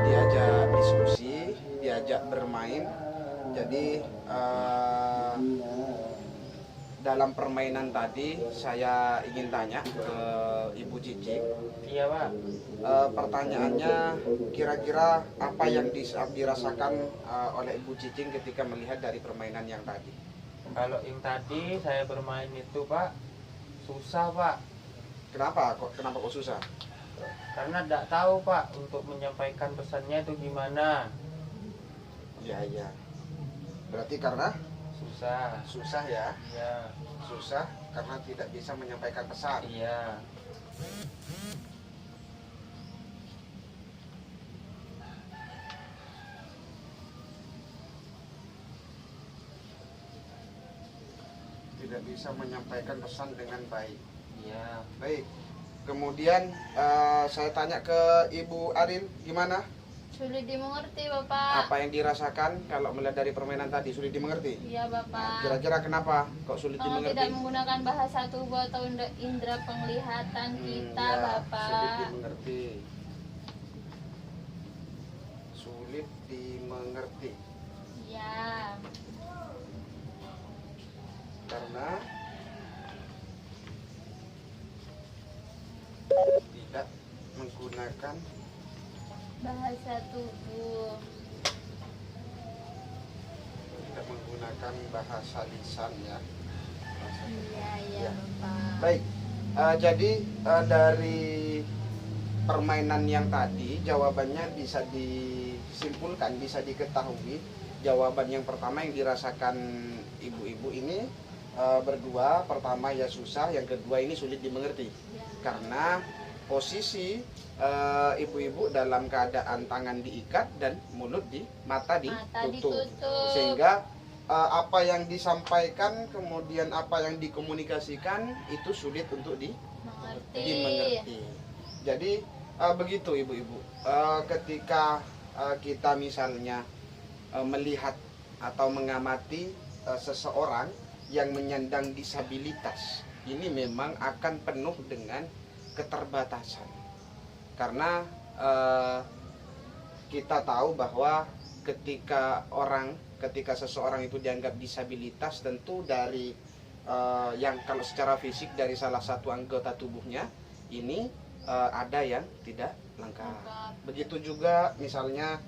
diajak diskusi, diajak bermain. Jadi dalam permainan tadi saya ingin tanya ke Ibu Cicing. Iya, Pak. Pertanyaannya, kira-kira apa yang dirasakan oleh Ibu Cicing ketika melihat dari permainan yang tadi? Kalau yang tadi saya bermain itu, Pak, susah, Pak. Kenapa kok susah? Karena tidak tahu, Pak, untuk menyampaikan pesannya itu gimana. Iya. Berarti karena Susah. susah ya? Iya. Susah karena tidak bisa menyampaikan pesan. Iya. Tidak bisa menyampaikan pesan dengan baik. Iya. Baik. Kemudian saya tanya ke Ibu Arin, gimana? Sulit dimengerti, Bapak. Apa yang dirasakan kalau melihat dari permainan tadi? Sulit dimengerti? Iya, Bapak. Kira-kira kenapa kok sulit Kalau dimengerti? tidak menggunakan bahasa tubuh atau indera penglihatan kita, Ya, Bapak. sulit dimengerti. Sulit dimengerti. Iya. Karena tidak menggunakan Bahasa tubuh. bahasa lisan ya. Iya, Bapak. Baik, jadi dari permainan yang tadi jawabannya bisa disimpulkan, bisa diketahui. Jawaban yang pertama yang dirasakan ibu-ibu ini berdua, pertama ya susah, yang kedua ini sulit dimengerti. Karena posisi ibu-ibu dalam keadaan tangan diikat dan mata ditutup. Sehingga apa yang disampaikan kemudian apa yang dikomunikasikan itu sulit untuk dimengerti. Jadi begitu ibu-ibu, ketika kita misalnya melihat atau mengamati seseorang yang menyandang disabilitas, ini memang akan penuh dengan keterbatasan. Karena kita tahu bahwa ketika seseorang itu dianggap disabilitas, tentu dari yang kalau secara fisik dari salah satu anggota tubuhnya ini ada yang tidak lengkap. Begitu juga misalnya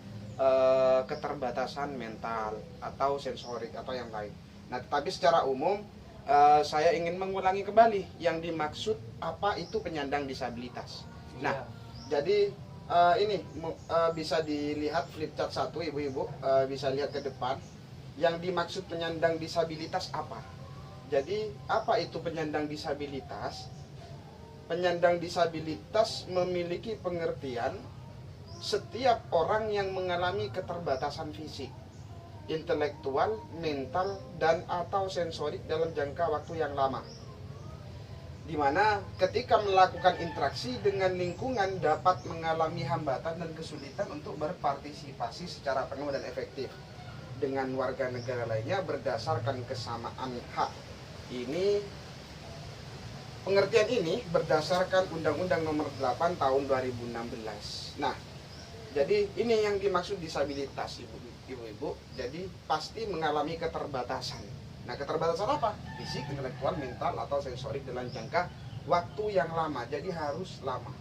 keterbatasan mental atau sensorik atau yang lain. Nah, tapi secara umum saya ingin mengulangi kembali yang dimaksud apa itu penyandang disabilitas. Nah, jadi ini bisa dilihat flip chart 1 ibu-ibu, bisa lihat ke depan. Yang dimaksud penyandang disabilitas apa? Jadi apa itu penyandang disabilitas? Penyandang disabilitas memiliki pengertian setiap orang yang mengalami keterbatasan fisik, intelektual, mental, dan atau sensorik dalam jangka waktu yang lama, di mana ketika melakukan interaksi dengan lingkungan dapat mengalami hambatan dan kesulitan untuk berpartisipasi secara penuh dan efektif dengan warga negara lainnya berdasarkan kesamaan hak. Pengertian ini berdasarkan Undang-Undang Nomor 8 Tahun 2016. Nah, jadi ini yang dimaksud disabilitas ibu-ibu. Jadi pasti mengalami keterbatasan. Nah, keterbatasan apa? Fisik, intelektual, mental, atau sensorik dalam jangka waktu yang lama. Jadi harus lama.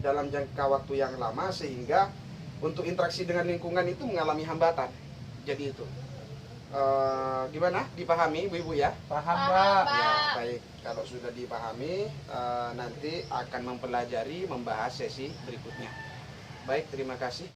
Dalam jangka waktu yang lama sehingga untuk interaksi dengan lingkungan itu mengalami hambatan. Jadi itu. Gimana? Dipahami ibu-ibu ya? Paham, Pak. Ya, baik. Kalau sudah dipahami, nanti akan mempelajari, membahas sesi berikutnya. Baik, terima kasih.